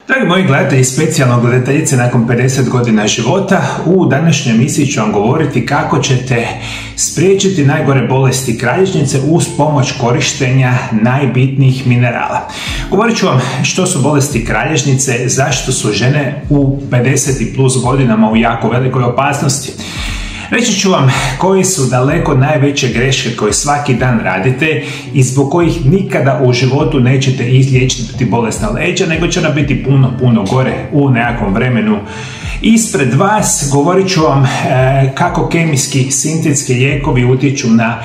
Dragi moji gledatelji, specijalno gledateljice nakon 50 godina života, u današnjoj emisiji ću vam govoriti kako ćete spriječiti najgore bolesti kralježnice uz pomoć korištenja najbitnijih minerala. Govorit ću vam što su bolesti kralježnice, zašto su žene u 50 i plus godinama u jako velikoj opasnosti. Reći ću vam koji su daleko najveće greške koje svaki dan radite i zbog kojih nikada u životu nećete izliječiti bolesna leđa, nego će ona biti puno gore u nekakvom vremenu ispred vas. Govorit ću vam kako kemijski sintetski lijekovi utječu na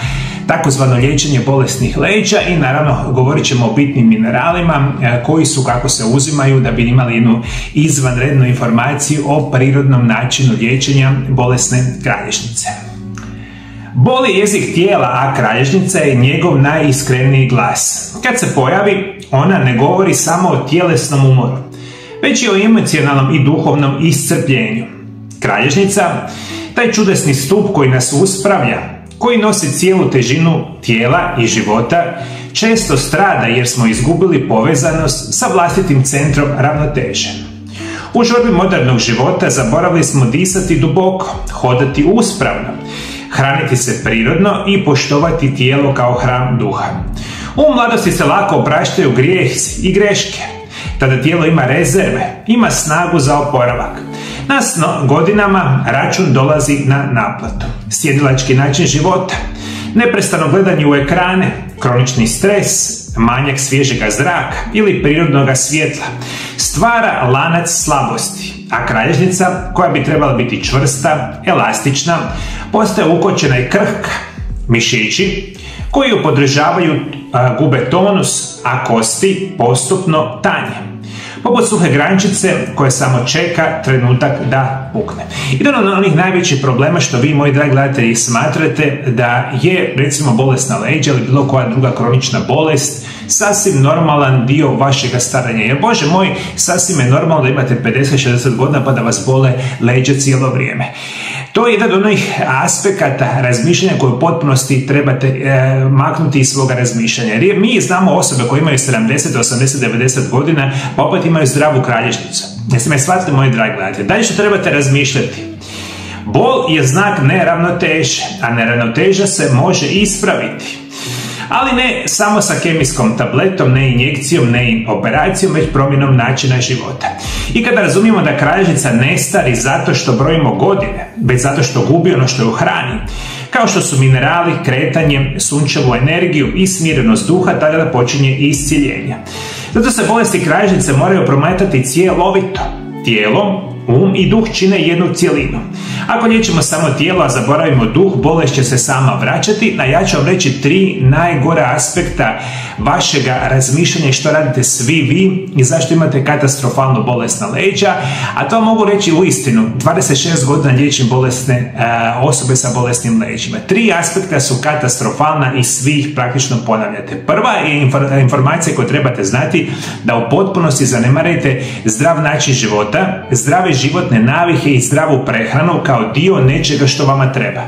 takozvano liječenje bolesnih leđa i naravno govorit ćemo o bitnim mineralima koji su, kako se uzimaju, da bi imali jednu izvanrednu informaciju o prirodnom načinu liječenja bolesne kralježnice. Boli jezik tijela, a kralježnica je njegov najiskreniji glas. Kad se pojavi, ona ne govori samo o tjelesnom umoru, već i o emocionalnom i duhovnom iscrpljenju. Kralježnica, taj čudesni stup koji nas uspravlja, koji nosi cijelu težinu tijela i života, često strada jer smo izgubili povezanost sa vlastitim centrom ravnoteže. U žurbi modernog života zaboravili smo disati duboko, hodati uspravno, hraniti se prirodno i poštovati tijelo kao hram duha. U mladosti se lako opraštaju grijesi i greške. Tada tijelo ima rezerve, ima snagu za oporavak. Nas godinama račun dolazi na naplatu. Sjedilački način života, neprestano gledanje u ekrane, kronični stres, manjak svježega zraka ili prirodnog svjetla stvara lanac slabosti, a kralježnica, koja bi trebala biti čvrsta, elastična, postaje ukočena i krhka. Mišići koji ju podržavaju gube tonus, a kosti postupno tanje, poput suhe grančice koja samo čeka trenutak da pukne. Jedan od onih najvećih problema što vi, moji dragi gledatelji, smatrate da je recimo bolesna leđa ili bilo koja druga kronična bolest sasvim normalan dio vašega starenja. Jer Bože moj, sasvim je normalno da imate 50-60 godina pa da vas bole leđa cijelo vrijeme. To je jedan od onih aspekata razmišljanja koje u potpunosti trebate maknuti iz svoga razmišljanja. Jer mi znamo osobe koje imaju 70, 80, 90 godina pa opet imaju zdravu kralježnicu. Jeste me shvatili, moji dragi gledatelji? Dalje što trebate razmišljati. Bol je znak neravnoteže, a neravnoteža se može ispraviti. Ali ne samo sa kemijskom tabletom, ne injekcijom, ne operacijom, već promjenom načina života. I kada razumijemo da kralježnica ne stari zato što brojimo godine, već zato što gubi ono što je u hrani, kao što su minerali, kretanje, sunčevu energiju i smirenost duha, tada počinje iscjeljenje. Zato se bolesti kralježnice moraju promatrati cjelovito. Tijelo, um i duh čine jednu cjelinu. Ako liječimo samo tijelo, a zaboravimo duh, bolest će se sama vraćati, a ja ću vam reći 3 najgora aspekta vašega razmišljanja što radite svi vi i zašto imate katastrofalno bolesna leđa, a to mogu reći u istinu. 26 godina liječim bolesne osobe sa bolesnim leđima. 3 aspekta su katastrofalna i svi ih praktično ponavljate. Prva je informacija koju trebate znati, da u potpunosti zanemarite zdrav način života, zdrave životne navike i zdravu prehranu kao dio nečega što vama treba.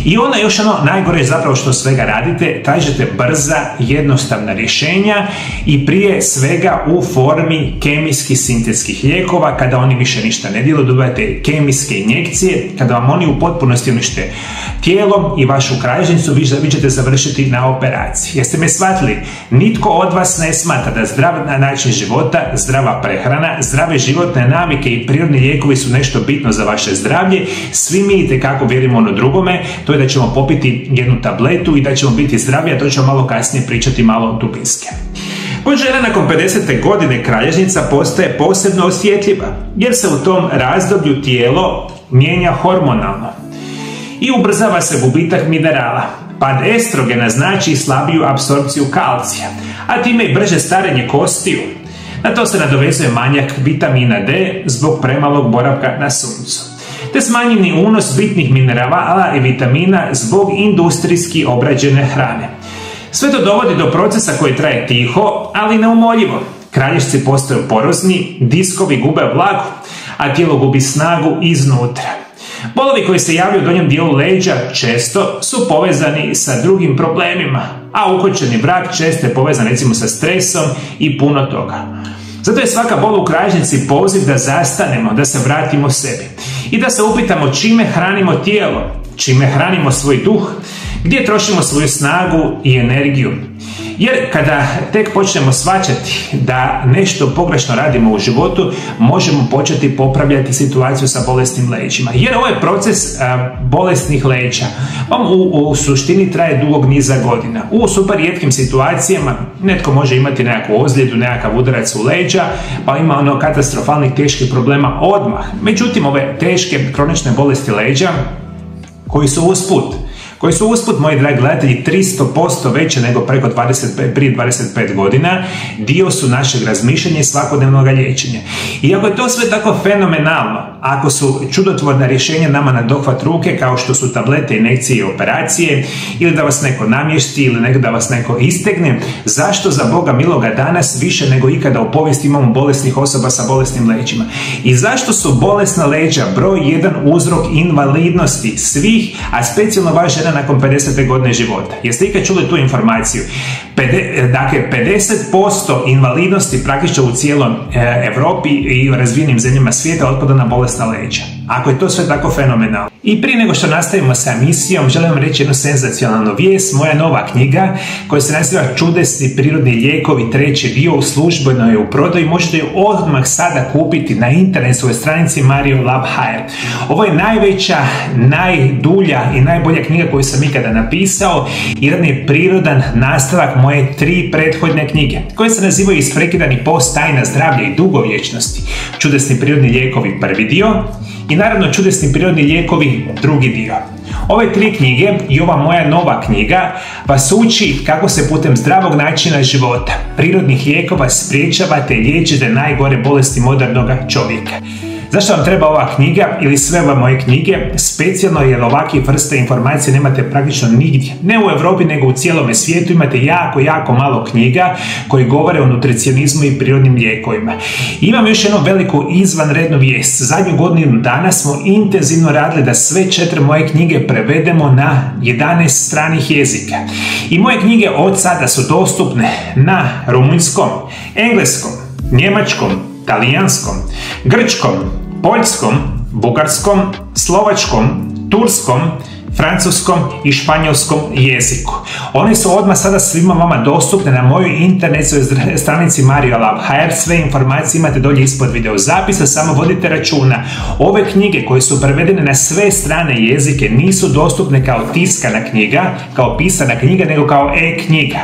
I onda još ono najgore je zapravo što svega radite, tražite brza, jednostavna rješenja i prije svega u formi kemijskih sintetskih lijekova. Kada oni više ništa ne djeluju, dobivate kemijske injekcije, kada vam oni u potpunosti unište tijelo i vašu kralježnicu, vi ćete završiti na operaciji. Jeste me shvatili? Nitko od vas ne smatra da zdrav način života, zdrava prehrana, zdrave životne navike i prirodni lijekovi su nešto bitno za vaše zdravlje. Svi mi itekako vjerujemo ono drugome, to je da ćemo popiti jednu tabletu i da ćemo biti zdravi, a to ćemo malo kasnije pričati malo dubinske. Kod žene nakon 50. godine kralježnica postaje posebno osjetljiva, jer se u tom razdoblju tijelo mijenja hormonalno i ubrzava se gubitak minerala. Pad estrogena znači slabiju apsorpciju kalcija, a time i brže starenje kostiju. Na to se nadovezuje manjak vitamina D zbog premalog boravka na suncu, te smanjeni unos bitnih minerala i vitamina zbog industrijski obrađene hrane. Sve to dovodi do procesa koji traje tiho, ali neumoljivo. Kralježci postaju porozni, diskovi gube vlagu, a tijelo gubi snagu iznutra. Bolovi koji se javljaju u donjem dijelu leđa često su povezani sa drugim problemima, a ukočeni brak često je povezan recimo sa stresom i puno toga. Zato je svaka bol u kralježnici poziv da zastanemo, da se vratimo sebi i da se upitamo čime hranimo tijelo, čime hranimo svoj duh, gdje trošimo svoju snagu i energiju. Jer kada tek počnemo shvaćati da nešto pogrešno radimo u životu, možemo početi popravljati situaciju sa bolesnim leđima. Jer ovaj proces bolesnih leđa u suštini traje dugog niza godina. U super rijetkim situacijama netko može imati nekakvu ozljedu, nekakav udarac u leđa, pa ima katastrofalnih teških problema odmah. Međutim, ove teške kronične bolesti leđa koji su usput, moji dragi gledatelji, 300% veće nego prije 25 godina, dio su našeg razmišljanja i svakodnevnog liječenja. I ako je to sve tako fenomenalno, ako su čudotvorna rješenja nama na dohvat ruke, kao što su tablete, injekcije i operacije, ili da vas neko namjesti, ili da vas neko istegne, zašto za Boga miloga danas više nego ikada u povijesti imamo bolesnih osoba sa bolesnim leđima? I zašto su bolesna leđa broj 1 uzrok invalidnosti svih, a specijalno vas žena nakon 50. godine života? Jeste ikad čuli tu informaciju? Dakle, 50% invalidnosti praktično u cijelom Europi i razvijenim zemljama svijeta otpada na bolesna leđa. Ako je to sve tako fenomenalno. I prije nego što nastavimo sa emisijom, želim vam reći jednu senzacionalnu vijest. Moja nova knjiga koja se naziva Čudesni prirodni lijekovi, 3. dio, u službenoj je u prodaju. Možete ju odmah sada kupiti na internetskoj stranici MarioLab.hr. Ovo je najveća, najdulja i najbolja knjiga koju sam ikada napisao. Jedan je prirodan nastavak moje 3 prethodne knjige koje se nazivaju Isprekidani post, tajna zdravlja i dugovječnosti. Čudesni prirodni lijekovi, 1. dio, i naravno Čudesni prirodni lijekovi, 2. dio. Ove 3 knjige i ova moja nova knjiga vas uči kako se putem zdravog načina života, prirodnih lijekova spriječavate i liječite najgore bolesti modernog čovjeka. Zašto vam treba ova knjiga ili sve ove moje knjige? Specijalno jer ovakve vrste informacije nemate praktično nigdje. Ne u Europi nego u cijelome svijetu imate jako malo knjiga koji govore o nutricionizmu i prirodnim lijekovima. Imam još jednu veliku izvanrednu vijest. Zadnju godinu dana smo intenzivno radili da sve 4 moje knjige prevedemo na 11 stranih jezika. I moje knjige od sada su dostupne na rumunjskom, engleskom, njemačkom, talijanskom, grčkom, poljskom, bugarskom, slovačkom, turskom, francuskom i španjolskom jeziku. One su odmah sada svima vama dostupne na mojoj internetskoj stranici MarioLab.hr. Sve informacije imate dolje ispod video zapisa, samo vodite računa. Ove knjige koje su prevedene na sve strane jezike nisu dostupne kao tiskana knjiga, kao pisana knjiga, nego kao e-knjiga.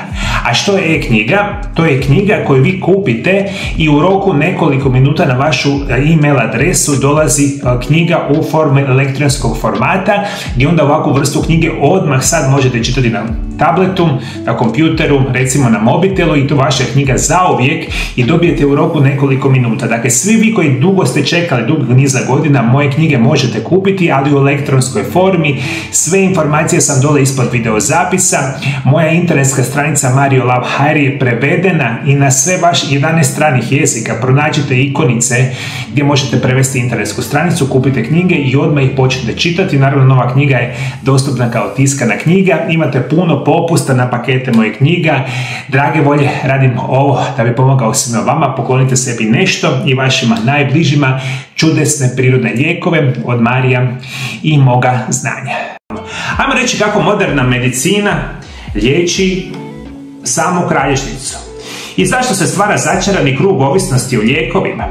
A što je e-knjiga? To je knjiga koju vi kupite i u roku nekoliko minuta na vašu e-mail adresu dolazi knjiga u formi elektronskog formata, gdje onda ovakvu vrstu knjige odmah sad možete čitati na tabletu, na kompjuteru, recimo na mobitelu, i to vaša knjiga zauvijek i dobijete u roku nekoliko minuta. Dakle, svi vi koji dugo ste čekali, dugog niza godina, moje knjige možete kupiti, ali u elektronskoj formi. Sve informacije sam dole ispod video zapisa. Moja internetska stranica MarioLab.hr je prevedena i na sve vaš 11 stranih jezika. Pronađite ikonice gdje možete prevesti internetsku stranicu, kupite knjige i odmah ih počnete čitati. Naravno, nova knjiga je dostupna kao tiskana knjiga. Imate puno popusta na pakete moje knjiga. Drage volje, radim ovo da bi pomogao svima vama. Poklonite sebi nešto i vašima najbližima čudesne prirodne lijekove od Marija i moga znanja. Ajmo reći kako moderna medicina liječi samu kralježnicu i zašto se stvara začarani krug ovisnosti o lijekovima.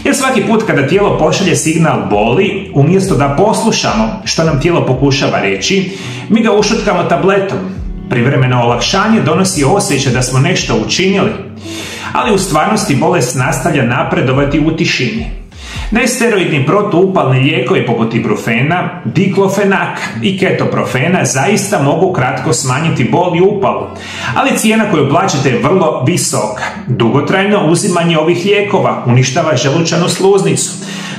Jer svaki put kada tijelo pošalje signal boli, umjesto da poslušamo što nam tijelo pokušava reći, mi ga ušutkamo tabletom. Privremeno olakšanje donosi osjećaj da smo nešto učinili, ali u stvarnosti bolest nastavlja napredovati u tišini. Nesteroidni protuupalni lijekovi poput ibuprofena, diklofenak i ketoprofena zaista mogu kratko smanjiti bol i upalu, ali cijena koju plaćate je vrlo visoka. Dugotrajno uzimanje ovih lijekova uništava želučanu sluznicu,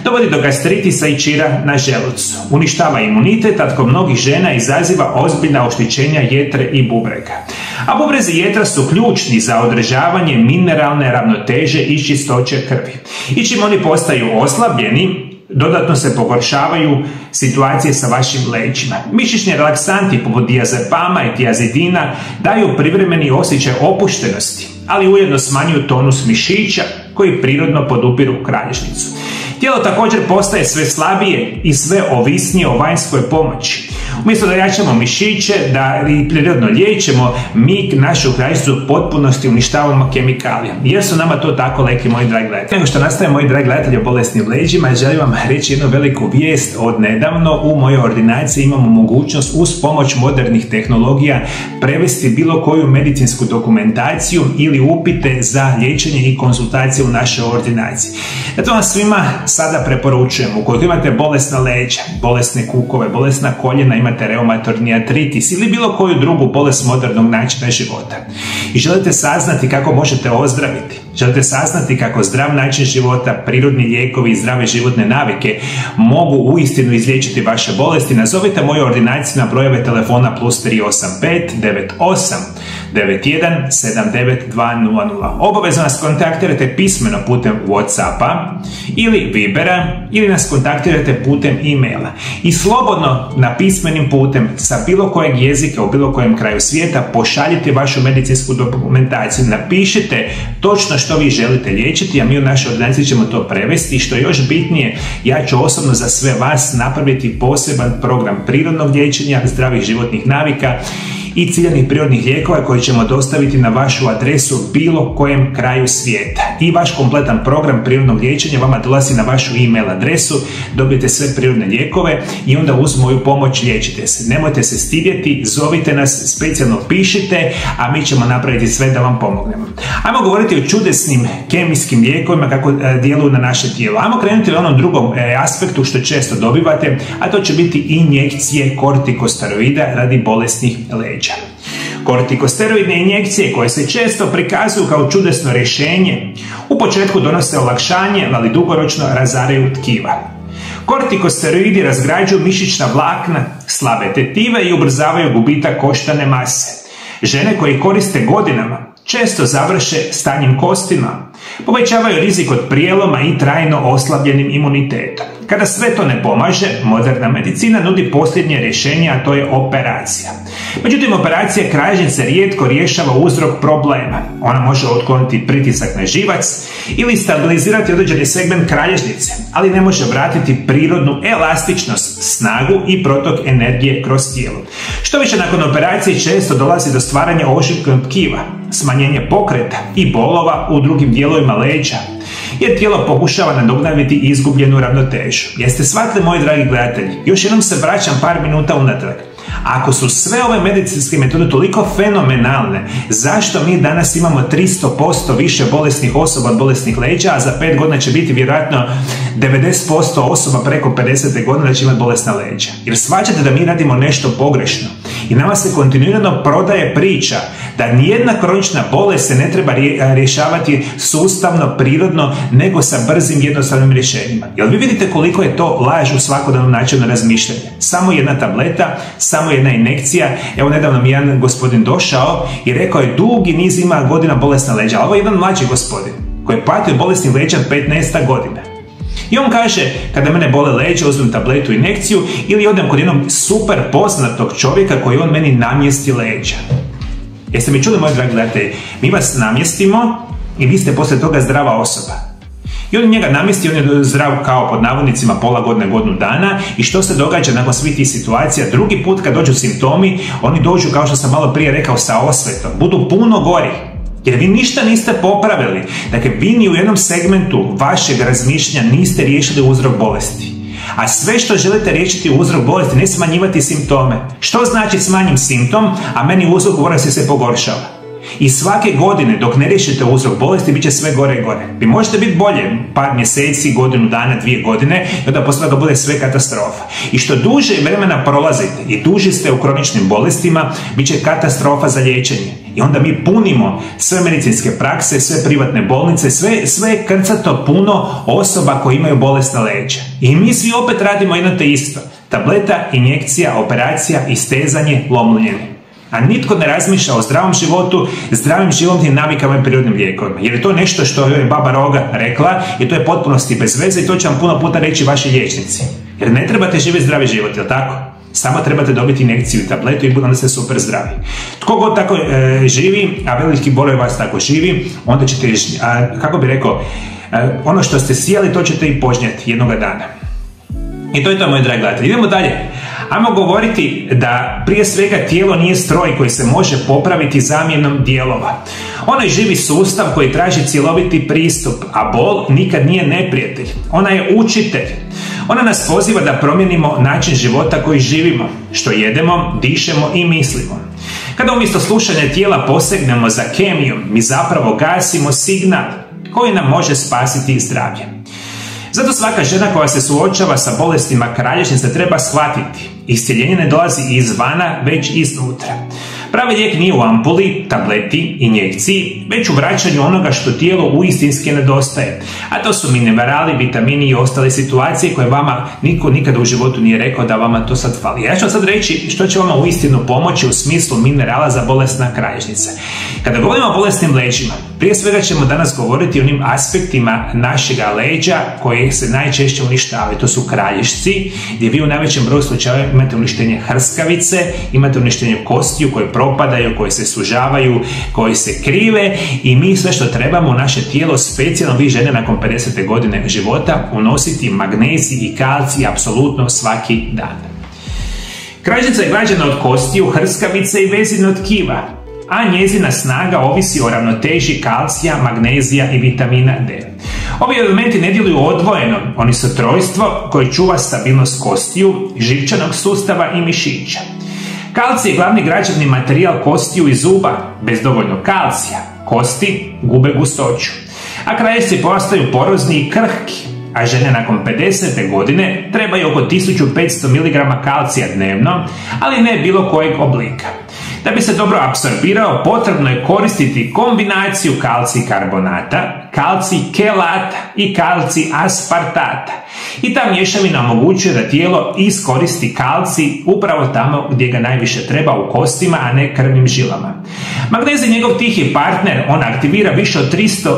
dovodi do gastritisa i čira na želucu, uništava imunitet, a kod mnogih žena izaziva ozbiljna oštećenja jetre i bubrega. A bubrezi jetra su ključni za održavanje mineralne ravnoteže i čistoće krvi. I čim oni postaju oslabljeni, dodatno se pogoršavaju situacije sa vašim leđima. Mišićni relaksanti poput diazepama i tiazidina daju privremeni osjećaj opuštenosti, ali ujedno smanjuju tonus mišića koji prirodno podupiru kralježnicu. Tijelo također postaje sve slabije i sve ovisnije o vanjskoj pomoći. Umjesto da jačamo mišiće, da prirodno liječimo, mi našu kralježnicu u potpunosti uništavamo kemikalijom. Jer su nama to tako leki, moji dragi gledatelji. Nego što nastaje, moji dragi gledatelji, o bolesnim leđima, želim vam reći jednu veliku vijest. Od nedavno u mojoj ordinaciji imamo mogućnost uz pomoć modernih tehnologija prevesti bilo koju medicinsku dokumentaciju ili upite za liječenje i konzultacije u našoj ordinaciji. Zato vam svima sada preporučujem, ukoliko imate bolesna leđa, bolesne kukove, bolesna koljena, imate reumatorni artritis ili bilo koju drugu bolest modernog načina života i želite saznati kako možete ozdraviti, želite saznati kako zdrav način života, prirodni lijekovi i zdrave životne navike mogu uistinu izliječiti vaše bolesti, nazovite moju ordinaciju na brojeve telefona +385 98 91 79200. Obavezno nas kontaktirate pismeno putem Whatsappa ili Vibera ili nas kontaktirate putem e-maila. I slobodno na pismenim putem sa bilo kojeg jezika u bilo kojem kraju svijeta pošaljite vašu medicinsku dokumentaciju. Napišite točno što vi želite liječiti, a mi u našoj ordinaciji ćemo to prevesti. I što je još bitnije, ja ću osobno za sve vas napraviti poseban program prirodnog liječenja, zdravih životnih navika i ciljanih prirodnih lijekova koji ćemo dostaviti na vašu adresu bilo kojem kraju svijeta. I vaš kompletan program prirodnog liječenja vama dolazi na vašu e-mail adresu, dobijete sve prirodne lijekove i onda uz moju pomoć liječite se. Nemojte se stidjeti, zovite nas, specijalno pišite, a mi ćemo napraviti sve da vam pomognemo. Ajmo govoriti o čudesnim kemijskim lijekovima kako djeluju na naše tijelo. Ajmo krenuti u onom drugom aspektu što često dobivate, a to će biti injekcije kortikosteroida radi bolesnih leđa. Kortikosteroidne injekcije koje se često prikazuju kao čudesno rješenje u početku donose olakšanje, ali dugoročno razaraju tkiva. Kortikosteroidi razgrađuju mišićna vlakna, slabe tetive i ubrzavaju gubitak koštane mase. Žene koje koriste godinama često završe stanjem kostima, povećavaju rizik od prijeloma i trajno oslabljenim imunitetom. Kada sve to ne pomaže, moderna medicina nudi posljednje rješenje, a to je operacija. Međutim, operacija kralježnice rijetko rješava uzrok problema. Ona može otkloniti pritisak na živac ili stabilizirati određeni segment kralježnice, ali ne može vratiti prirodnu elastičnost, snagu i protok energije kroz tijelo. Što više, nakon operacije često dolazi do stvaranja ožiljkog tkiva, smanjenje pokreta i bolova u drugim dijelovima leđa, jer tijelo pokušava nadoknaditi izgubljenu ravnotežu. Jeste shvatili, moji dragi gledatelji? Još jednom se vraćam par minuta unatrag. Ako su sve ove medicinske metode toliko fenomenalne, zašto mi danas imamo 300% više bolesnih osoba od bolesnih leđa, a za 5 godina će biti vjerojatno 90% osoba preko 50. godine da će imati bolesna leđa? Jer shvaćate da mi radimo nešto pogrešno. I nama se kontinuirano prodaje priča da nijedna kronična bolest se ne treba rješavati sustavno, prirodno, nego sa brzim, jednostavnim rješenjima. Jel vi vidite koliko je to laž u svakodnevnom načinu razmišljanja? Samo jedna tableta, samo jedna injekcija. Evo, nedavno mi jedan gospodin došao i rekao je dugi niz ima godina bolesna leđa. A ovo je jedan mlađi gospodin koji je patio bolesnih leđa 15 godina. I on kaže, kada mene bole leđa, uzmem tabletu, injekciju ili odem kod jednog super poznatog čovjeka koji on meni namjesti leđa. Jeste mi čuli, moji dragi gledatelji? Mi vas namjestimo i vi ste poslije toga zdrava osoba. I on njega namjesti, on je zdrav kao pod navodnicima pola godine, godinu dana. I što se događa nakon svih tih situacija? Drugi put kad dođu simptomi, oni dođu, kao što sam malo prije rekao, sa osvetom. Budu puno gori. Jer vi ništa niste popravili. Dakle, vi ni u jednom segmentu vašeg razmišljanja niste riješili uzrok bolesti. A sve što želite riješiti uzrok bolesti, ne smanjivati simptome. Što znači smanjim simptom, a meni uzrok bolesti se pogoršava? I svake godine dok ne riješite uzrok bolesti bit će sve gore i gore. Vi možete biti bolje par mjeseci, godinu dana, 2 godine i onda poslije toga bude sve katastrofa. I što duže vremena prolazite i duže ste u kroničnim bolestima, bit će katastrofa za liječenje. I onda mi punimo sve medicinske prakse, sve privatne bolnice, sve krcato puno osoba koji imaju bolesna leđa. I mi svi opet radimo jedno te isto. Tableta, injekcija, operacija, istezanje, lomljenje. A nitko ne razmišlja o zdravom životu, zdravim životnim navikama i prirodnim lijekovima. Jer je to nešto što je baba Roga rekla i to je potpunosti bez veze i to će vam puno puta reći vaši liječnici. Jer ne trebate živjeti zdravi život, jel tako? Samo trebate dobiti injekciju i tabletu i onda ste super zdravi. Tko god tako živi, a veliki broj vas tako živi, onda ćete, kako bi rekao, ono što ste sijali, to ćete i požnjeti jednoga dana. I to je to, moji dragi gledatelji. Idemo dalje. Ajmo govoriti da prije svega tijelo nije stroj koji se može popraviti zamjenom dijelova. Ono je živi sustav koji traži cjeloviti pristup, a bol nikad nije neprijatelj. Ona je učitelj. Ona nas poziva da promijenimo način života koji živimo, što jedemo, dišemo i mislimo. Kada umjesto slušanja tijela posegnemo za kemijom, mi zapravo gasimo signal koji nam može spasiti zdravlje. Zato svaka žena koja se suočava sa bolestima kralježnice treba shvatiti: iscjeljenje ne dolazi izvana, već iznutra. Pravi lijek nije u ampuli, tableti, injekciji, već u vraćanju onoga što tijelo uistinski nedostaje. A to su minerali, vitamini i ostale situacije koje vama niko nikada u životu nije rekao da vama to sad fali. Ja ću vam sad reći što će vama uistinu pomoći u smislu minerala za bolesna kralježnica. Kada govorimo o bolesnim leđima, prije svega ćemo danas govoriti o onim aspektima našega leđa koji se najčešće uništavaju. To su kralježci, gdje vi u najvećem broju slučajeva imate uništenje hrskavice, imate uništenje kostiju koje propadaju, koje se sužavaju, koje se krive i mi sve što trebamo u naše tijelo, specijalno vi žene nakon 50. godine života, unositi magnezij i kalcij apsolutno svaki dan. Kralježnica je građena od kostiju, hrskavice i vezine tkiva, a njezina snaga ovisi o ravnoteži kalcija, magnezija i vitamina D. Ovi elementi ne djeluju odvojeno, oni su trojstvo koje čuva stabilnost kostiju, živčanog sustava i mišića. Kalcij je glavni građevni materijal kostiju i zuba. Bez dovoljno kalcija kosti gube gustoću, a kralježci postaju porozni i krhki, a žene nakon 50. godine trebaju oko 1500 mg kalcija dnevno, ali ne bilo kojeg oblika. Da bi se dobro apsorbirao, potrebno je koristiti kombinaciju kalcij karbonata, kalcij kelata i kalcij aspartata. I ta mješavina omogućuje da tijelo iskoristi kalcij upravo tamo gdje ga najviše treba, u kostima, a ne krvnim žilama. Magnezij je njegov tihi partner, on aktivira više od 300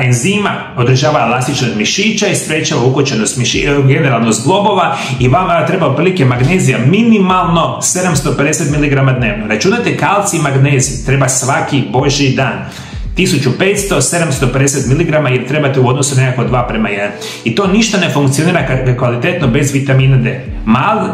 enzima, održava elastičnost mišića i sprečava ukočenost generalno zglobova i vama treba otprilike magnezija minimalno 750 mg dnevno. Računate kalcij i magnezij treba svaki božji dan. 1500, 750 mg jer trebate u odnosu nekako 2:1. I to ništa ne funkcionira kvalitetno bez vitamina D.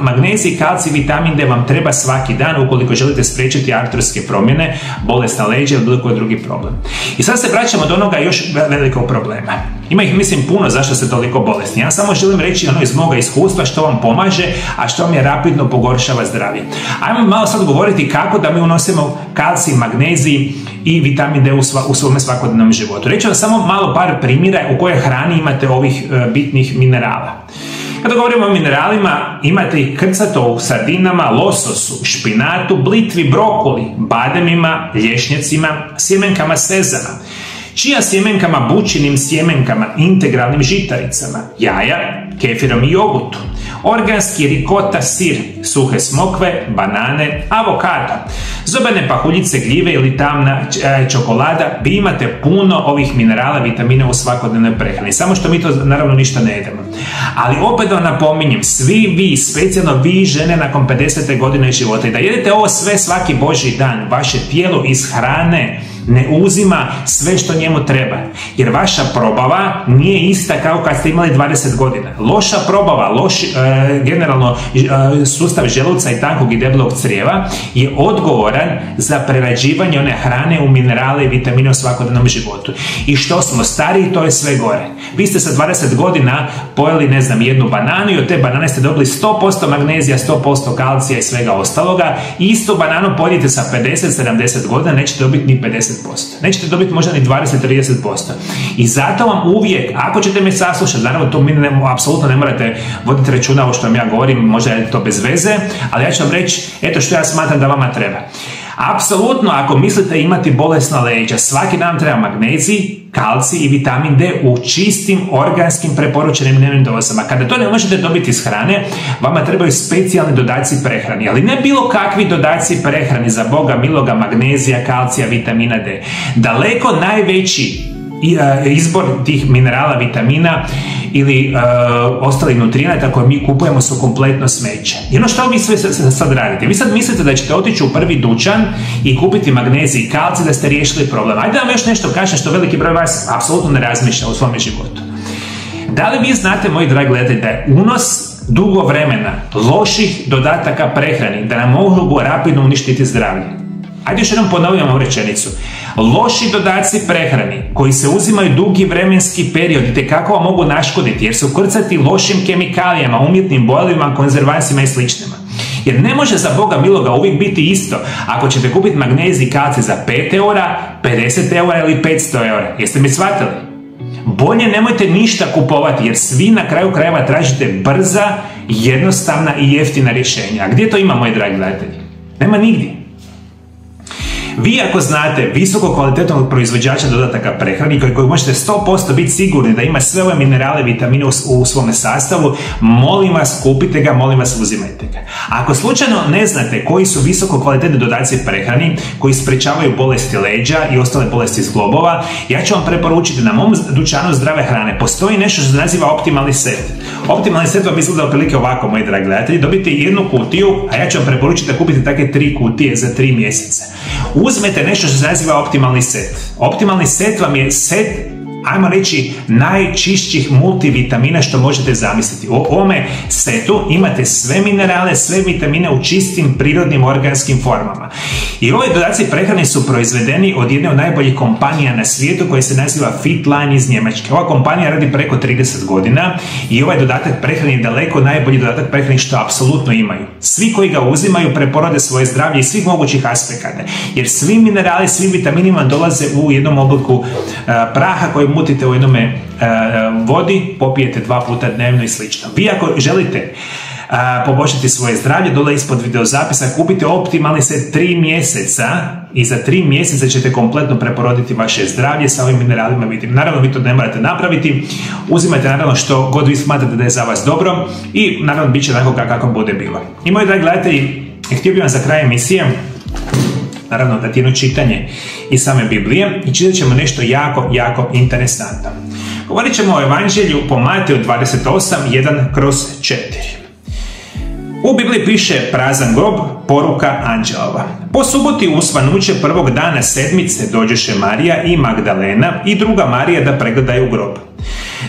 Magnezij, kalcij, vitamin D vam treba svaki dan ukoliko želite spriječiti artrovske promjene, bolesna leđa ili bilo koji drugi problem. I sad se vraćamo do onoga još velikog problema. Ima ih, mislim, puno zašto ste toliko bolesni. Ja samo želim reći ono iz moga iskustva što vam pomaže, a što vam je rapidno pogoršava zdravlje. Ajmo malo sad govoriti kako da mi unosimo kalcij, magnezij i vitamin D u svome svakodnevnom životu. Reći vam samo malo par primjera u kojoj hrani imate ovih bitnih minerala. Kada govorimo o mineralima, imate ih krcato u sardinama, lososu, špinatu, blitvi, brokuli, bademima, lješnjacima, sjemenkama sezama, čija sjemenkama, bućinim sjemenkama, integralnim žitaricama, jaja, kefirom i jogurtu, organski rikota sir, suhe smokve, banane, avokado, zobene pahuljice, gljive ili tamna čokolada. Vi imate puno ovih minerala, vitamina u svakodnevnoj prehrani, samo što mi to naravno ništa ne jedemo. Ali opet vam napominjem, svi vi, specijalno vi žene nakon 50. godine života, i da jedete ovo sve svaki božji dan, vaše tijelo iz hrane ne uzima sve što njemu treba, jer vaša probava nije ista kao kad ste imali 20 godina. Loša probava, generalno sustav želuca i tankog i debelog crijeva je odgovoran za prerađivanje one hrane u minerale i vitamine u svakodnevnom životu. I što smo stariji, to je sve gore. Vi ste sa 20 godina pojeli, ne znam, jednu bananu i od te banane ste dobili 100% magnezija, 100% kalcija i svega ostaloga. Istu bananu pojedite sa 50-70 godina, nećete dobiti ni 50%. Nećete dobiti možda ni 20-30%. I zato vam uvijek, ako ćete me saslušati, naravno to mi apsolutno ne morate voditi računa o što vam ja govorim, možda je to bez veze, ali ja ću vam reći, eto što ja smatram da vama treba. Apsolutno, ako mislite imati bolesna leđa, svaki dan treba magnezij, kalcij i vitamin D u čistim, organskim, preporučenim dnevnim dozama. Kada to ne možete dobiti iz hrane, vama trebaju specijalni dodaci prehrani, ali ne bilo kakvi dodaci prehrani, za Boga miloga, magnezija, kalcija, vitamina D. Daleko najveći izbor tih minerala, vitamina ili ostalih nutrijenata koje mi kupujemo su kompletno smeće. I ono što vi sve sad radite? Vi sad mislite da ćete otići u prvi dućan i kupiti magnezij i kalcij da ste riješili problem. Ajde da vam još nešto kažem što veliki broj vas apsolutno ne razmišlja u svome životu. Da li vi znate, moji dragi gledatelji, da je unos dugo vremena loših dodataka prehrani da nam mogu rapidno uništiti zdravlje? Ajde još jednom ponovimo ovu rečenicu. Loši dodaci prehrani koji se uzimaju dugi vremenski period itekako vam mogu naškoditi jer su ukrcati lošim kemikalijama, umjetnim bojevima, konzervansima i sličnima. Jer ne može, za Boga miloga, uvijek biti isto ako ćete kupiti magnezij i kalcij za 5 eura, 50 eura ili 500 eura. Jeste mi shvatili? Bolje nemojte ništa kupovati jer svi na kraju krajeva tražite brza, jednostavna i jeftina rješenja. A gdje to ima, moji dragi gledatelji? Nema nigdje. Vi ako znate visoko kvalitetnog proizvođača dodataka prehrani koji možete 100% biti sigurni da ima sve ove minerale i vitamine u svome sastavu, molim vas kupite ga, molim vas uzimajte ga. Ako slučajno ne znate koji su visoko kvalitetni dodaci prehrani koji sprečavaju bolesti leđa i ostale bolesti zglobova, ja ću vam preporučiti na mom dućanu zdrave hrane postoji nešto što se naziva optimalni set. Optimalni set vam izgleda otprilike ovako, moji dragi gledatelji. Dobite jednu kutiju, a ja ću vam preporučiti da kupite takve 3 kutije za 3 mjeseca. Uzmete nešto što se naziva optimalni set. Optimalni set vam je set, ajmo reći, najčišćih multivitamina što možete zamisliti. U ovome setu imate sve minerale, sve vitamine u čistim, prirodnim, organskim formama. I ovi dodaci prehrane su proizvedeni od jedne od najboljih kompanija na svijetu koja se naziva Fitline iz Njemačke. Ova kompanija radi preko 30 godina i ovaj dodatak prehrane je daleko najbolji dodatak prehrane što apsolutno imaju. Svi koji ga uzimaju preporode svoje zdravlje iz svih mogućih aspekata. Jer svi minerali, svi vitamini vam dolaze u jednom obliku praha koji mutite u jednome vodi, popijete 2 puta dnevno i slično. Vi ako želite poboljšati svoje zdravlje, dole ispod videozapisa kupite optimalni set 3 mjeseca i za 3 mjeseca ćete kompletno preporoditi vaše zdravlje sa ovim mineralima. Naravno, vi to ne morate napraviti, uzimajte naravno što god vi smatrate da je za vas dobro i naravno bit će onako kako bude bilo. I moji dragi gledatelji, htio bih vam za kraj emisije naravno dati jedno čitanje iz same Biblije i čitat ćemo nešto jako, jako interesantno. Govorit ćemo o Evanđelju po Mateju 28, 1/4. U Bibliji piše prazan grob, poruka anđelova. Po suboti u svanuće prvog dana sedmice dođeše Marija i Magdalena i druga Marija da pregledaju grob.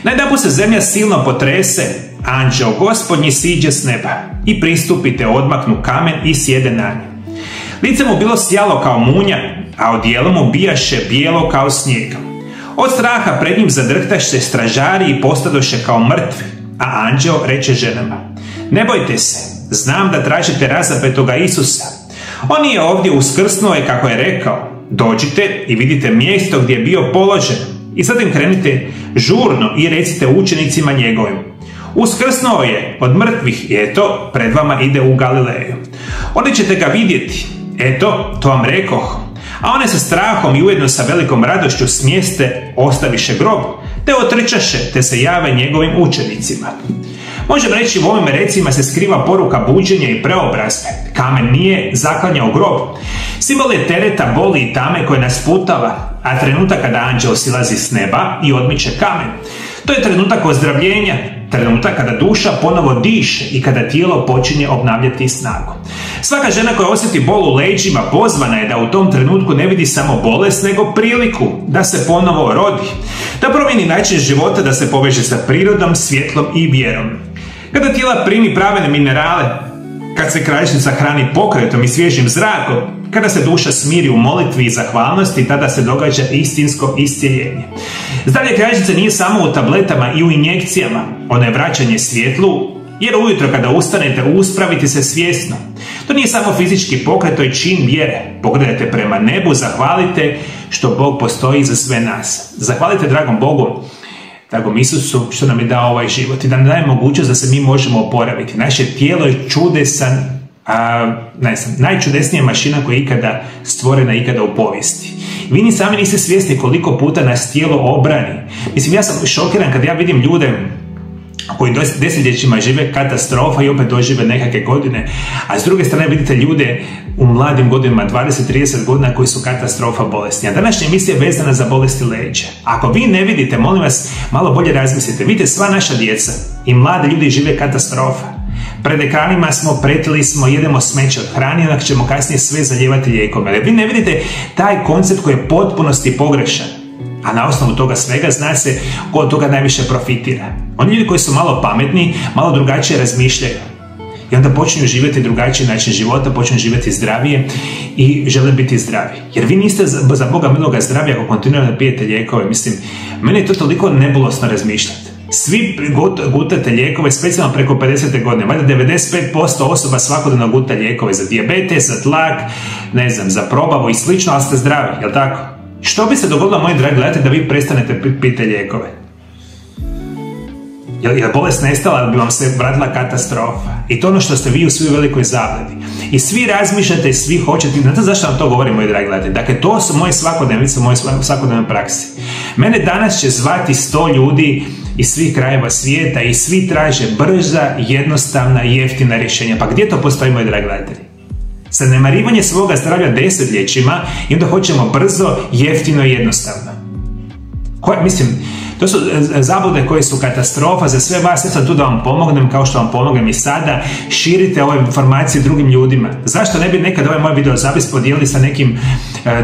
Najedanput se zemlja silno potrese, anđeo Gospodnji siđe s neba i pristupite, odmaknu kamen i sjede na nje. Lice mu bilo sjalo kao munja, a odijelo mu bijaše bijelo kao snijeg. Od straha pred njim zadrhtaše stražari i postadoše kao mrtvi, a anđeo reče ženama: ne bojte se, znam da tražite razapetoga Isusa. On nije ovdje, uskrsnuo je kako je rekao. Dođite i vidite mjesto gdje je bio položen i zatim krenite žurno i recite učenicima njegovim: uskrsnuo je od mrtvih i eto, pred vama ide u Galileju. Onda ćete ga vidjeti. Eto, to vam rekoh. A one sa strahom i ujedno sa velikom radošću smjeste ostaviše grob, te otrčaše, te se jave njegovim učenicima. Možemo reći, u ovim recima se skriva poruka buđenja i preobrazbe. Kamen nije zaklanjao grob. Simbol je tereta, boli i tame koje nas putava, a trenutak kada anđeo silazi s neba i odmiče kamen. To je trenutak ozdravljenja, trenutak kada duša ponovo diše i kada tijelo počinje obnavljati snagu. Svaka žena koja osjeti bol u leđima pozvana je da u tom trenutku ne vidi samo bolest, nego priliku da se ponovo rodi, da promijeni način života, da se poveže sa prirodom, svjetlom i vjerom. Kada tijela primi prave minerale, kad se kralježnica hrani pokretom i svježim zrakom, kada se duša smiri u molitvi i zahvalnosti, tada se događa istinsko iscjeljenje. Zdravlje kralježnice nije samo u tabletama i u injekcijama, ono je vraćanje svjetlu, jer ujutro kada ustanete uspravite se svjesno. To nije samo fizički pokret, to je čin vjere. Pogledajte prema nebu, zahvalite što Bog postoji za sve nas. Zahvalite dragom Bogu, dragom Isusu, što nam je dao ovaj život i da nam daje mogućnost da se mi možemo oporaviti. Naše tijelo je čudesan ne znam, najčudesnija mašina koja je ikada stvorena ikada u povijesti. Vi ni sami niste svjesni koliko puta nas tijelo obrani. Mislim, ja sam šokiran kad ja vidim ljude koji desetljećima žive katastrofa i opet dožive nekakve godine, a s druge strane vidite ljude u mladim godinama, 20-30 godina, koji su katastrofa bolesni. A današnja emisija je vezana za bolesti leđa. Ako vi ne vidite, molim vas, malo bolje razmislite. Vidite, sva naša djeca i mlade ljudi žive katastrofa. Pred ekranima smo, pretili smo, jedemo smeće od hrane, onak ćemo kasnije sve zalijevati lijekove. Ali vi ne vidite taj koncept koji je potpunosti pogrešan. A na osnovu toga svega zna se ko od toga najviše profitira. Oni ljudi koji su malo pametni, malo drugačije razmišljaju. I onda počinju živjeti drugačiji način života, počinju živjeti zdravije i žele biti zdravi. Jer vi niste za Boga miloga zdravi ako kontinuirano pijete lijekove. Mislim, meni je to toliko nebulosno razmišljati. Svi gutate lijekove, specijalno preko 50. godine. Valjda 95% osoba svakodnevno guta lijekove za dijabetes, za tlak, ne znam, za probavu i slično, ali ste zdravi, jel tako? Što bi se dogodilo, moji dragi gledatelji, da vi prestanete piti lijekove? Je bolest nestala, ali bi vam se vratila katastrofa. I to ono što ste vi u svoj velikoj zabludi. I svi razmišljate i svi hoćete. Znate zašto vam to govorim, moji dragi gledatelji? Dakle, to su moje svakodnevnice, moje svakodnevne praksi. Mene danas će zvati 100 ljudi iz svih krajeva svijeta i svi traže brza, jednostavna i jeftina rješenja. Pa gdje to postoji, moji dragi gledatelji? Zanemarivanje svoga zdravlja desetljećima i onda hoćemo brzo, jeftino i jednostavno. Mislim, to su zablude koje su katastrofa za sve vas. Ja sam tu da vam pomognem, kao što vam pomognem i sada. Širite ove informacije drugim ljudima. Zašto ne bi nekad ovaj moj video zapis podijelili sa nekim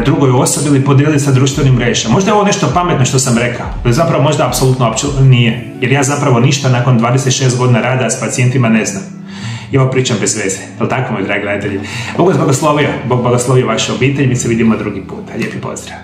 drugoj osobi ili podijelili sa društvenim mrežama? Možda je ovo nešto pametno što sam rekao, ali zapravo možda apsolutno nije. Jer ja zapravo ništa nakon 26 godina rada s pacijentima ne znam. I ovo pričam bez veze. Je li tako, moji dragi gledatelji? Bog vas blagoslovio. Bog blagoslovio vašu obitelj. Mi se vidimo drugi put. Lijepi pozdrav.